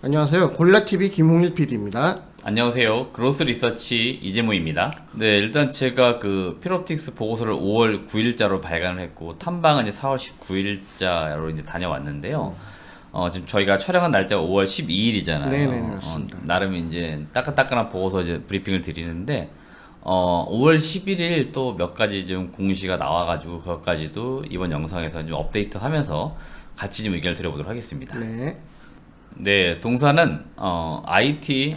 안녕하세요. 골라TV 김홍일 PD입니다. 안녕하세요. 그로스 리서치 이재모입니다. 네, 일단 제가 그 필옵틱스 보고서를 5월 9일자로 발간을 했고 탐방은 이제 4월 19일자로 이제 다녀왔는데요. 지금 저희가 촬영한 날짜가 5월 12일이잖아요. 네네, 맞습니다. 나름 이제 따끈따끈한 보고서 이제 브리핑을 드리는데 5월 11일 또 몇 가지 좀 공시가 나와가지고 그것까지도 이번 영상에서 좀 업데이트하면서 같이 좀 의견을 드려보도록 하겠습니다. 네. 네, 동사는 IT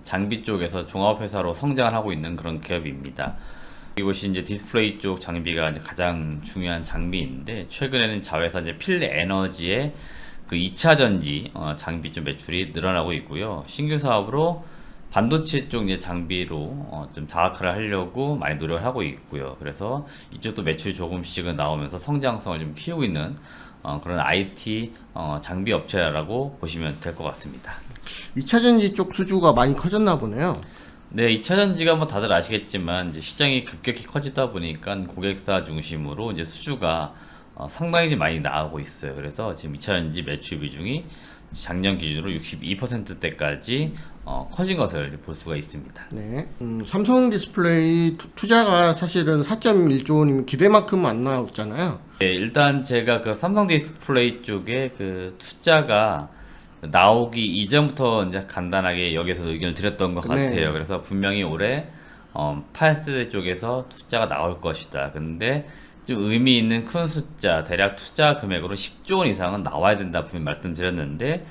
장비 쪽에서 종합회사로 성장을 하고 있는 그런 기업입니다. 이것이 이제 디스플레이 쪽 장비가 이제 가장 중요한 장비인데 최근에는 자회사 이제 필 에너지의 그 2차 전지 장비 쪽 매출이 늘어나고 있고요. 신규 사업으로 반도체 쪽 이제 장비로 좀 다각화를 하려고 많이 노력을 하고 있고요. 그래서 이쪽도 매출이 조금씩은 나오면서 성장성을 좀 키우고 있는 그런 IT 장비 업체라고 보시면 될 것 같습니다. 2차전지 쪽 수주가 많이 커졌나 보네요. 네, 2차 전지가 뭐 다들 아시겠지만 이제 시장이 급격히 커지다 보니까 고객사 중심으로 이제 수주가 상당히 좀 많이 나오고 있어요. 그래서 지금 2차 전지 매출 비중이 작년 기준으로 62%대까지 커진 것을 볼 수가 있습니다. 네. 삼성 디스플레이 투자가 사실은 4.1조 원이면 기대만큼 안 나왔잖아요. 네, 일단 제가 그 삼성 디스플레이 쪽에 그 투자가 나오기 이전부터 이제 간단하게 여기서 의견을 드렸던 것 네. 같아요. 그래서 분명히 올해 8세대 쪽에서 투자가 나올 것이다. 근데 좀 의미 있는 큰 숫자, 대략 투자 금액으로 10조 원 이상은 나와야 된다 분명히 말씀드렸는데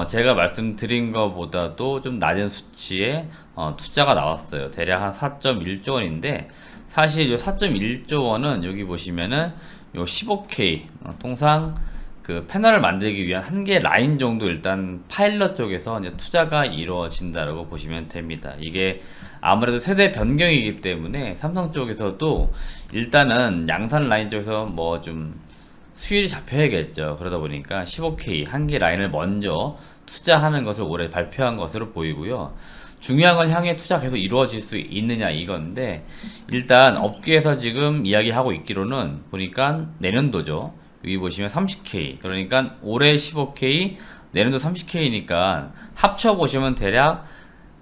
제가 말씀드린 것보다도 좀 낮은 수치의 투자가 나왔어요. 대략 한 4.1조 원인데 사실 이 4.1조 원은 여기 보시면은 요 15K 통상 그 패널을 만들기 위한 한 개 라인 정도 일단 파일럿 쪽에서 이제 투자가 이루어진다라고 보시면 됩니다. 이게 아무래도 세대 변경이기 때문에 삼성 쪽에서도 일단은 양산 라인 쪽에서 뭐 좀 수율이 잡혀야겠죠. 그러다 보니까 15K 한 개 라인을 먼저 투자하는 것을 올해 발표한 것으로 보이고요. 중요한 건 향후에 투자 계속 이루어질 수 있느냐 이건데 일단 업계에서 지금 이야기하고 있기로는 보니까 내년도죠. 여기 보시면 30K 그러니까 올해 15K 내년도 30K니까 합쳐 보시면 대략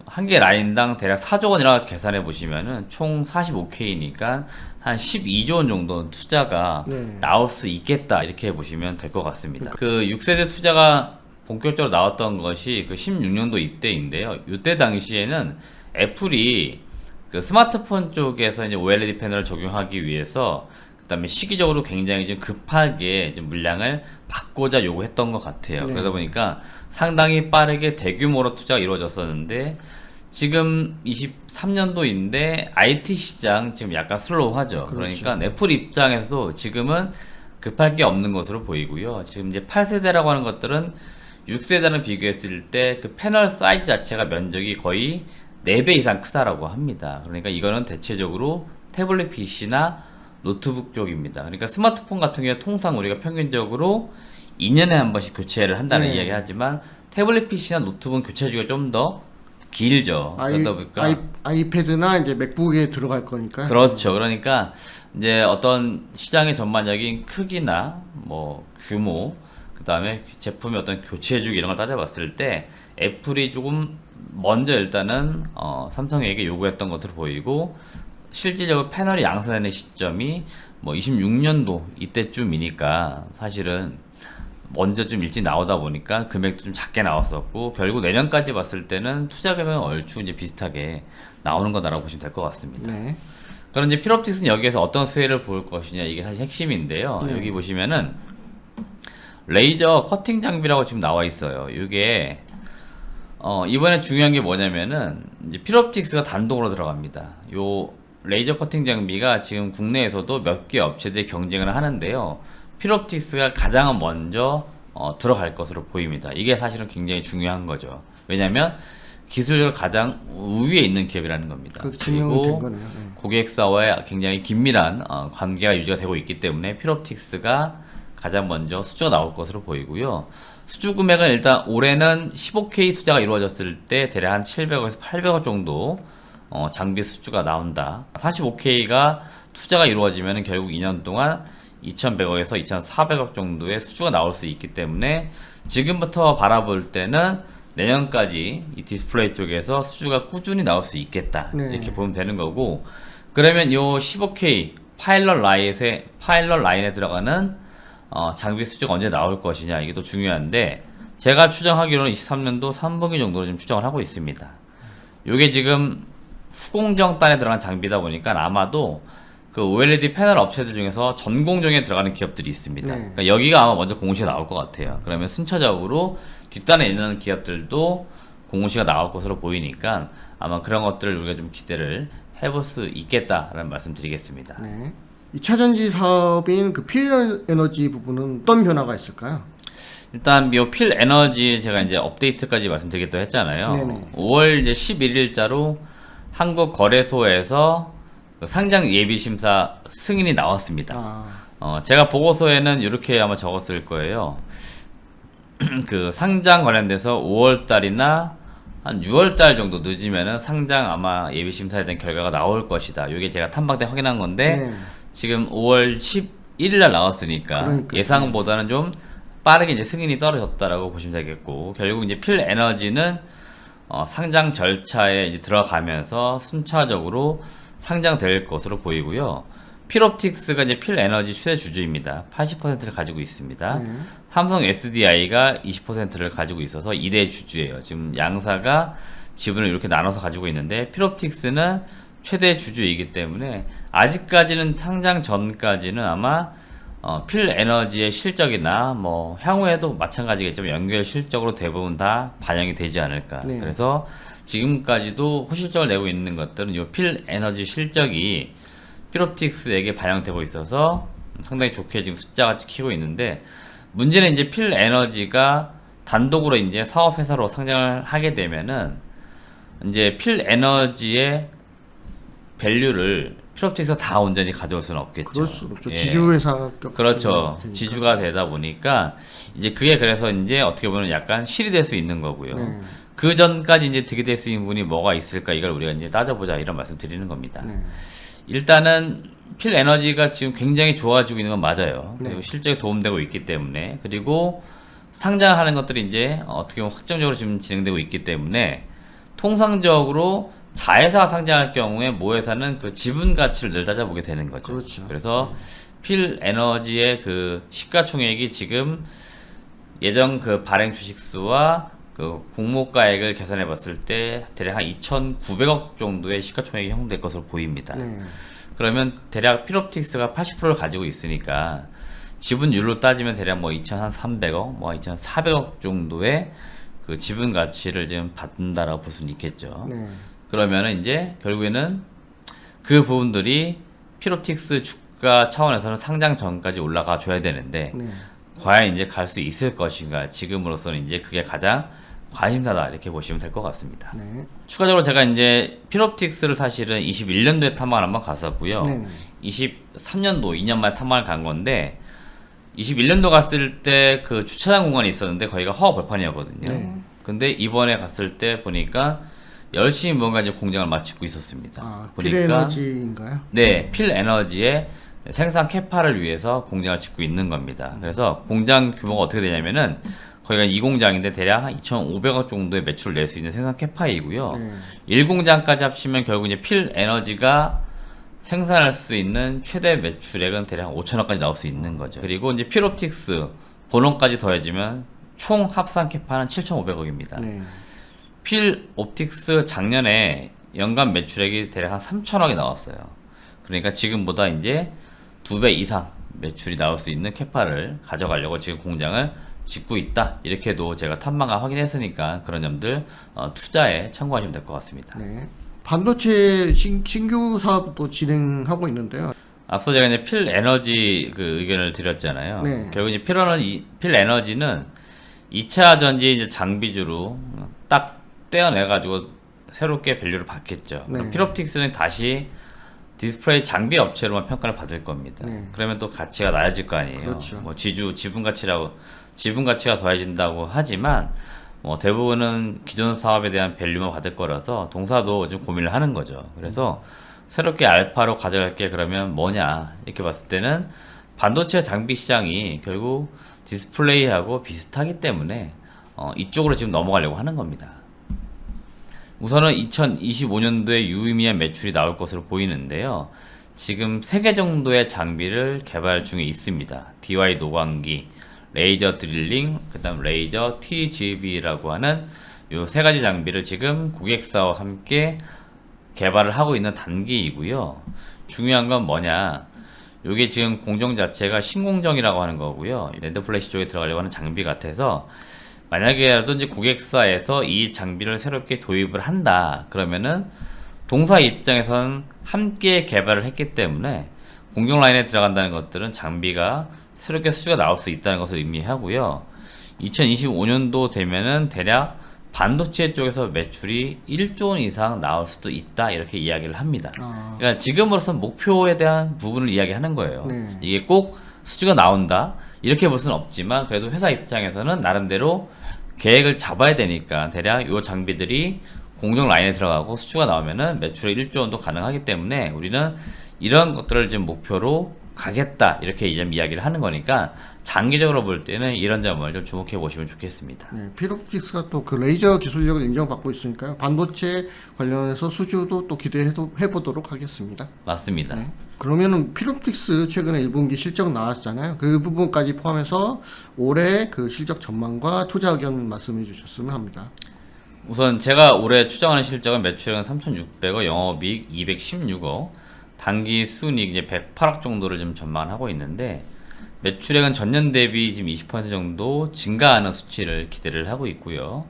한 개 라인당 대략 4조 원이라고 계산해 보시면은 총 45K니까 한 12조 원 정도 투자가 네. 나올 수 있겠다 이렇게 보시면 될 것 같습니다. 그 6세대 투자가 본격적으로 나왔던 것이 그 16년도 이때인데요. 이때 당시에는 애플이 그 스마트폰 쪽에서 이제 OLED 패널을 적용하기 위해서 그다음에 시기적으로 굉장히 좀 급하게 좀 물량을 받고자 요구했던 것 같아요. 네. 그러다 보니까 상당히 빠르게 대규모로 투자가 이루어졌었는데 지금 23년도인데 IT 시장 지금 약간 슬로우하죠. 그렇죠. 그러니까 애플 입장에서도 지금은 급할 게 없는 것으로 보이고요. 지금 이제 8세대라고 하는 것들은 6세대랑 비교했을 때 그 패널 사이즈 자체가 면적이 거의 4배 이상 크다라고 합니다. 그러니까 이거는 대체적으로 태블릿 PC나 노트북 쪽입니다. 그러니까 스마트폰 같은 경우에 통상 우리가 평균적으로 2년에 한 번씩 교체를 한다는 네. 이야기 하지만 태블릿 PC나 노트북은 교체 주기가 좀 더 길죠. 그러다 보니까 아이패드나 이제 맥북에 들어갈 거니까. 그렇죠. 그러니까 이제 어떤 시장의 전반적인 크기나 뭐 규모 그다음에 제품의 어떤 교체 주기 이런 걸 따져봤을 때 애플이 조금 먼저 일단은 삼성에게 요구했던 것으로 보이고 실질적으로 패널이 양산되는 시점이 뭐 26년도 이때쯤이니까 사실은 먼저 좀 일찍 나오다 보니까 금액도 좀 작게 나왔었고 결국 내년까지 봤을 때는 투자 금액은 얼추 이제 비슷하게 나오는 거다라고 보시면 될 것 같습니다. 네. 그럼 이제 필옵틱스는 여기에서 어떤 수혜를 볼 것이냐 이게 사실 핵심인데요. 네. 여기 보시면은 레이저 커팅 장비라고 지금 나와 있어요. 이게 이번에 중요한 게 뭐냐면은 이제 필옵틱스가 단독으로 들어갑니다. 요 레이저 커팅 장비가 지금 국내에서도 몇 개 업체들이 경쟁을 하는데요. 필옵틱스가 가장 먼저 들어갈 것으로 보입니다. 이게 사실은 굉장히 중요한 거죠. 왜냐하면 기술적으로 가장 우위에 있는 기업이라는 겁니다. 그렇게 증명이 된 그리고 거네요. 네. 고객사와의 굉장히 긴밀한 관계가 유지가 되고 있기 때문에 필옵틱스가 가장 먼저 수주가 나올 것으로 보이고요. 수주 금액은 일단 올해는 15K 투자가 이루어졌을 때 대략 한 700억에서 800억 정도 장비 수주가 나온다. 45K가 투자가 이루어지면 결국 2년 동안 2100억에서 2400억 정도의 수주가 나올 수 있기 때문에 지금부터 바라볼 때는 내년까지 이 디스플레이 쪽에서 수주가 꾸준히 나올 수 있겠다. 네. 이렇게 보면 되는 거고, 그러면 요 15K 파일럿 라인에 들어가는 장비 수주가 언제 나올 것이냐, 이게 또 중요한데, 제가 추정하기로는 23년도 3분기 정도로 좀 추정을 하고 있습니다. 요게 지금 후공정단에 들어간 장비다 보니까 아마도 그 OLED 패널 업체들 중에서 전공정에 들어가는 기업들이 있습니다. 네. 그러니까 여기가 아마 먼저 공시가 나올 것 같아요. 그러면 순차적으로 뒷단에 있는 기업들도 공시가 나올 것으로 보이니까 아마 그런 것들을 우리가 좀 기대를 해볼 수 있겠다라는 말씀 드리겠습니다. 네. 2차 전지 사업인 그 필에너지 부분은 어떤 변화가 있을까요? 일단 이 필 에너지 제가 이제 업데이트까지 말씀드리겠다고 했잖아요. 네네. 5월 이제 11일자로 한국 거래소에서 그 상장 예비 심사 승인이 나왔습니다. 제가 보고서에는 이렇게 아마 적었을 거예요. 그 상장 관련돼서 5월 달이나 한 6월 달 정도 늦으면은 상장 아마 예비 심사에 대한 결과가 나올 것이다. 이게 제가 탐방 때 확인한 건데 네. 지금 5월 11일 날 나왔으니까 그러니까요. 예상보다는 좀 빠르게 이제 승인이 떨어졌다라고 보시면 되겠고, 결국 이제 필 에너지는 상장 절차에 이제 들어가면서 순차적으로 상장될 것으로 보이고요. 필옵틱스가 이제 필 에너지 최대 주주입니다. 80%를 가지고 있습니다. 네. 삼성 SDI가 20%를 가지고 있어서 2대 주주예요. 지금 양사가 지분을 이렇게 나눠서 가지고 있는데, 필옵틱스는 최대 주주이기 때문에 아직까지는 상장 전까지는 아마 필 에너지의 실적이나 뭐 향후에도 마찬가지겠지만 연결 실적으로 대부분 다 반영이 되지 않을까. 네. 그래서 지금까지도 호실적을 내고 있는 것들은 이 필 에너지 실적이 필옵틱스에게 반영되고 있어서 상당히 좋게 지금 숫자가 찍히고 있는데, 문제는 이제 필 에너지가 단독으로 이제 사업회사로 상장을 하게 되면은 이제 필 에너지의 밸류를 필옵틱스가 다 온전히 가져올 수는 없겠죠. 그럴 수 없죠. 예. 지주회사 그렇죠. 되니까. 지주가 되다 보니까 이제 그게 그래서 이제 어떻게 보면 약간 실이 될 수 있는 거고요. 네. 그 전까지 이제 득이 될 수 있는 부분이 뭐가 있을까, 이걸 우리가 이제 따져보자, 이런 말씀 드리는 겁니다. 네. 일단은 필 에너지가 지금 굉장히 좋아지고 있는 건 맞아요. 네. 그리고 실적에 도움되고 있기 때문에, 그리고 상장하는 것들이 이제 어떻게 보면 확정적으로 지금 진행되고 있기 때문에, 통상적으로 자회사가 상장할 경우에 모회사는 그 지분 가치를 늘 따져보게 되는 거죠. 그렇죠. 그래서 필 에너지의 그 시가총액이 지금 예정 그 발행 주식수와 그 공모가액을 계산해 봤을 때 대략 한 2,900억 정도의 시가총액이 형성될 것으로 보입니다. 네. 그러면 대략 필옵틱스가 80%를 가지고 있으니까 지분율로 따지면 대략 뭐 2,300억, 뭐 2,400억 정도의 그 지분 가치를 지금 받는다라고 볼 수는 있겠죠. 네. 그러면은 이제 결국에는 그 부분들이 필옵틱스 주가 차원에서는 상장 전까지 올라가 줘야 되는데, 네. 과연 이제 갈 수 있을 것인가, 지금으로서는 이제 그게 가장 관심사다, 이렇게 보시면 될 것 같습니다. 네. 추가적으로 제가 이제 필옵틱스를 사실은 21년도에 탐방을 한번 갔었고요. 네. 23년도 2년 만에 탐방을 간 건데, 21년도 갔을 때 그 주차장 공간이 있었는데 거기가 허허 벌판이었거든요. 네. 근데 이번에 갔을 때 보니까 열심히 뭔가 이제 공장을 마치고 있었습니다. 필에너지인가요? 네, 필 에너지의 생산 캐파를 위해서 공장을 짓고 있는 겁니다. 그래서 공장 규모가 어떻게 되냐면은 거기가 2공장인데 대략 한 2,500억 정도의 매출을 낼 수 있는 생산 캐파이고요. 네. 1공장까지 합치면 결국 이제 필 에너지가 생산할 수 있는 최대 매출액은 대략 5천억까지 나올 수 있는 거죠. 그리고 이제 필옵틱스 본원까지 더해지면 총 합산 캐파는 7,500억입니다. 네. 필 옵틱스 작년에 연간 매출액이 대략 한 3천억이 나왔어요. 그러니까 지금보다 이제 2배 이상 매출이 나올 수 있는 캐파를 가져가려고 지금 공장을 짓고 있다. 이렇게도 제가 탐방을 확인했으니까 그런 점들 투자에 참고하시면 될 것 같습니다. 네. 반도체 신규 사업도 진행하고 있는데요. 앞서 제가 이제 필 에너지 그 의견을 드렸잖아요. 네. 결국 이제 필 에너지는 2차 전지 이제 장비주로 딱 떼어내가지고 새롭게 밸류를 받겠죠. 네. 그럼 필옵틱스는 다시 디스플레이 장비 업체로만 평가를 받을 겁니다. 네. 그러면 또 가치가 낮아질 거 아니에요. 그렇죠. 뭐 지분 가치가 더해진다고 하지만 뭐 대부분은 기존 사업에 대한 밸류만 받을 거라서 동사도 좀 고민을 하는 거죠. 그래서 새롭게 알파로 가져갈 게 그러면 뭐냐 이렇게 봤을 때는 반도체 장비 시장이 결국 디스플레이하고 비슷하기 때문에 이쪽으로 지금 넘어가려고 하는 겁니다. 우선은 2025년도에 유의미한 매출이 나올 것으로 보이는데요. 지금 3개 정도의 장비를 개발 중에 있습니다. DY 노광기, 레이저 드릴링, 그 다음 레이저 TGV라고 하는 요 3가지 장비를 지금 고객사와 함께 개발을 하고 있는 단계이고요. 중요한 건 뭐냐, 요게 지금 공정 자체가 신공정이라고 하는 거고요. 낸드 플래시 쪽에 들어가려고 하는 장비 같아서 만약에라도 이제 고객사에서 이 장비를 새롭게 도입을 한다 그러면은 동사 입장에선 함께 개발을 했기 때문에 공정 라인에 들어간다는 것들은 장비가 새롭게 수주가 나올 수 있다는 것을 의미하고요. 2025년도 되면은 대략 반도체 쪽에서 매출이 1조 원 이상 나올 수도 있다 이렇게 이야기를 합니다. 그러니까 지금으로선 목표에 대한 부분을 이야기하는 거예요. 네. 이게 꼭 수주가 나온다 이렇게 볼 수는 없지만 그래도 회사 입장에서는 나름대로 계획을 잡아야 되니까 대략 이 장비들이 공정 라인에 들어가고 수주가 나오면은 매출의 1조 원도 가능하기 때문에 우리는 이런 것들을 지금 목표로 가겠다 이렇게 이제 이야기를 하는 거니까 장기적으로 볼 때는 이런 점을 좀 주목해 보시면 좋겠습니다. 네, 필옵틱스가 또 그 레이저 기술력을 인정받고 있으니까요. 반도체 관련해서 수주도 또 기대해 보도록 하겠습니다. 맞습니다. 네. 그러면은 필옵틱스 최근에 1분기 실적 나왔잖아요. 그 부분까지 포함해서 올해 그 실적 전망과 투자 의견 말씀해 주셨으면 합니다. 우선 제가 올해 추정하는 실적은 매출은 3,600억, 영업이익 216억, 단기 순이익 이제 108억 정도를 좀 전망하고 있는데 매출액은 전년 대비 지금 20% 정도 증가하는 수치를 기대를 하고 있고요.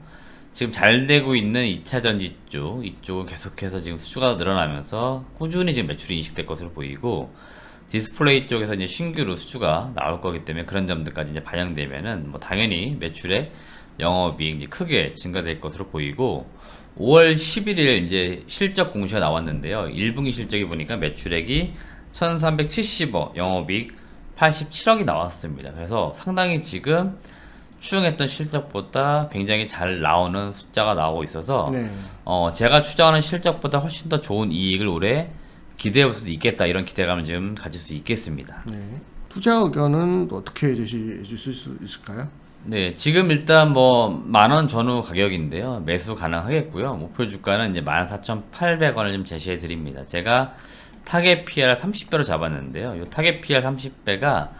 지금 잘 되고 있는 2차 전지 쪽, 이쪽은 계속해서 지금 수주가 늘어나면서 꾸준히 지금 매출이 인식될 것으로 보이고 디스플레이 쪽에서 이제 신규로 수주가 나올 거기 때문에 그런 점들까지 이제 반영되면은 뭐 당연히 매출액, 영업이익 이제 크게 증가될 것으로 보이고 5월 11일 이제 실적 공시가 나왔는데요. 1분기 실적이 보니까 매출액이 1,370억, 영업이익 87억이 나왔습니다. 그래서 상당히 지금 추정했던 실적보다 굉장히 잘 나오는 숫자가 나오고 있어서 네. 제가 추정하는 실적보다 훨씬 더 좋은 이익을 올해 기대해 볼 수도 있겠다 이런 기대감을 지금 가질 수 있겠습니다. 네. 투자 의견은 또 어떻게 제시해 주실 수 있을까요? 네, 지금 일단 뭐 10,000원 전후 가격인데요. 매수 가능하겠고요. 목표 주가는 이제 14,800원을 좀 제시해 드립니다. 제가 타겟 PR을 30배로 잡았는데요. 이 타겟 PR 30배가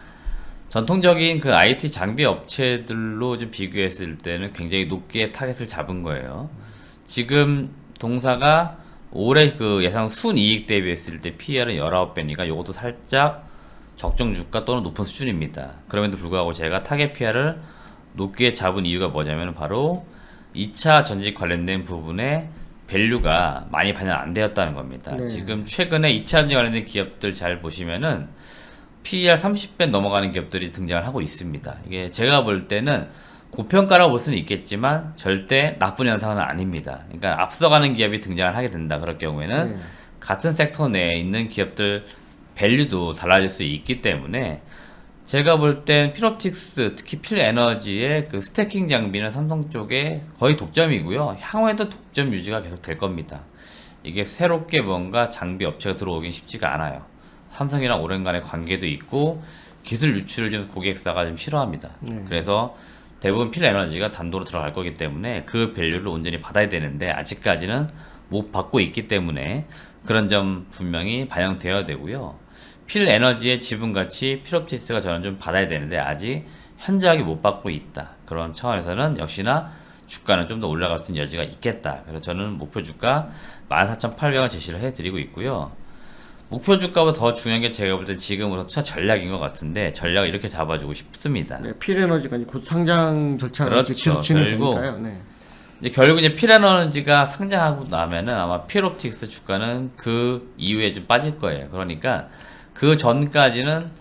전통적인 그 IT 장비 업체들로 좀 비교했을 때는 굉장히 높게 타겟을 잡은 거예요. 지금 동사가 올해 그 예상 순이익 대비했을 때 PR은 19배니까 이것도 살짝 적정 주가 또는 높은 수준입니다. 그럼에도 불구하고 제가 타겟 PR을 높게 잡은 이유가 뭐냐면 바로 2차 전지 관련된 부분에 밸류가 많이 반영 안 되었다는 겁니다. 네. 지금 최근에 2차 전지 관련된 기업들 잘 보시면은 PER 30배 넘어가는 기업들이 등장을 하고 있습니다. 이게 제가 볼 때는 고평가라고 볼 수는 있겠지만 절대 나쁜 현상은 아닙니다. 그러니까 앞서가는 기업이 등장을 하게 된다. 그럴 경우에는 네. 같은 섹터 내에 있는 기업들 밸류도 달라질 수 있기 때문에 제가 볼 땐 필옵틱스 특히 필에너지의 그 스태킹 장비는 삼성 쪽에 거의 독점이고요. 향후에도 독점 유지가 계속 될 겁니다. 이게 새롭게 뭔가 장비 업체가 들어오긴 쉽지가 않아요. 삼성이랑 오랜간의 관계도 있고 기술 유출을 좀 고객사가 좀 싫어합니다. 네. 그래서 대부분 필에너지가 단도로 들어갈 거기 때문에 그 밸류를 온전히 받아야 되는데 아직까지는 못 받고 있기 때문에 그런 점 분명히 반영되어야 되고요. 필에너지의 지분가치 필옵틱스가 저는 좀 받아야 되는데 아직 현저하게 못 받고 있다. 그런 차원에서는 역시나 주가는 좀 더 올라갈 수 있는 여지가 있겠다. 그래서 저는 목표 주가 14,800원 제시를 해드리고 있고요. 목표 주가보다 더 중요한 게 제가 볼 때 지금으로 투자 전략인 것 같은데 전략을 이렇게 잡아주고 싶습니다. 네, 필에너지가 이제 곧 상장 절차가 그렇죠. 계속 결국 진행되니까요. 네. 이제 결국 이제 필에너지가 상장하고 나면은 아마 필옵틱스 주가는 그 이후에 좀 빠질 거예요. 그러니까 그 전까지는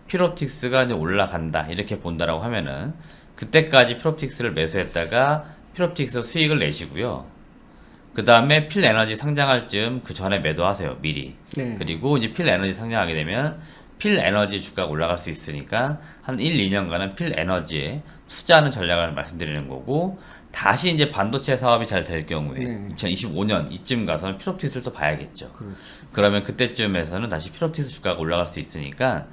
필옵틱스가 이제 올라간다 이렇게 본다라고 하면은 그때까지 필옵틱스를 매수했다가 필옵틱스 수익을 내시고요. 그 다음에 필에너지 상장할 즈음 그 전에 매도하세요 미리. 네. 그리고 이제 필에너지 상장하게 되면 필에너지 주가가 올라갈 수 있으니까 한 1, 2년간은 필에너지에 투자하는 전략을 말씀드리는 거고 다시 이제 반도체 사업이 잘 될 경우에 네. 2025년 이쯤 가서는 필옵틱스를 또 봐야겠죠. 그렇죠. 그러면 그때쯤에서는 다시 필옵틱스 주가가 올라갈 수 있으니까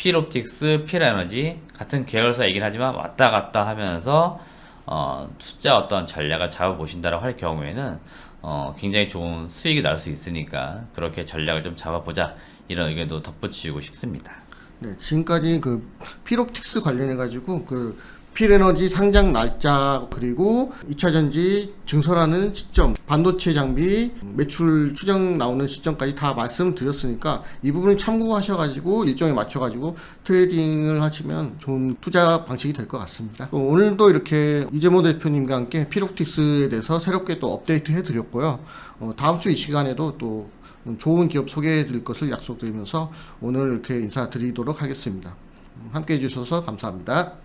필옵틱스, 필에너지 같은 계열사이긴 하지만 왔다 갔다 하면서 투자 어떤 전략을 잡아보신다라고 할 경우에는 굉장히 좋은 수익이 날 수 있으니까 그렇게 전략을 좀 잡아보자 이런 의견도 덧붙이고 싶습니다. 네, 지금까지 그 필옵틱스 관련해 가지고 그 필에너지 상장 날짜 그리고 2차전지 증설하는 시점, 반도체 장비 매출 추정 나오는 시점까지 다 말씀드렸으니까 이 부분을 참고하셔가지고 일정에 맞춰가지고 트레이딩을 하시면 좋은 투자 방식이 될 것 같습니다. 오늘도 이렇게 이재모 대표님과 함께 필옵틱스에 대해서 새롭게 또 업데이트 해드렸고요. 다음 주 이 시간에도 또 좋은 기업 소개해 드릴 것을 약속드리면서 오늘 이렇게 인사드리도록 하겠습니다. 함께 해주셔서 감사합니다.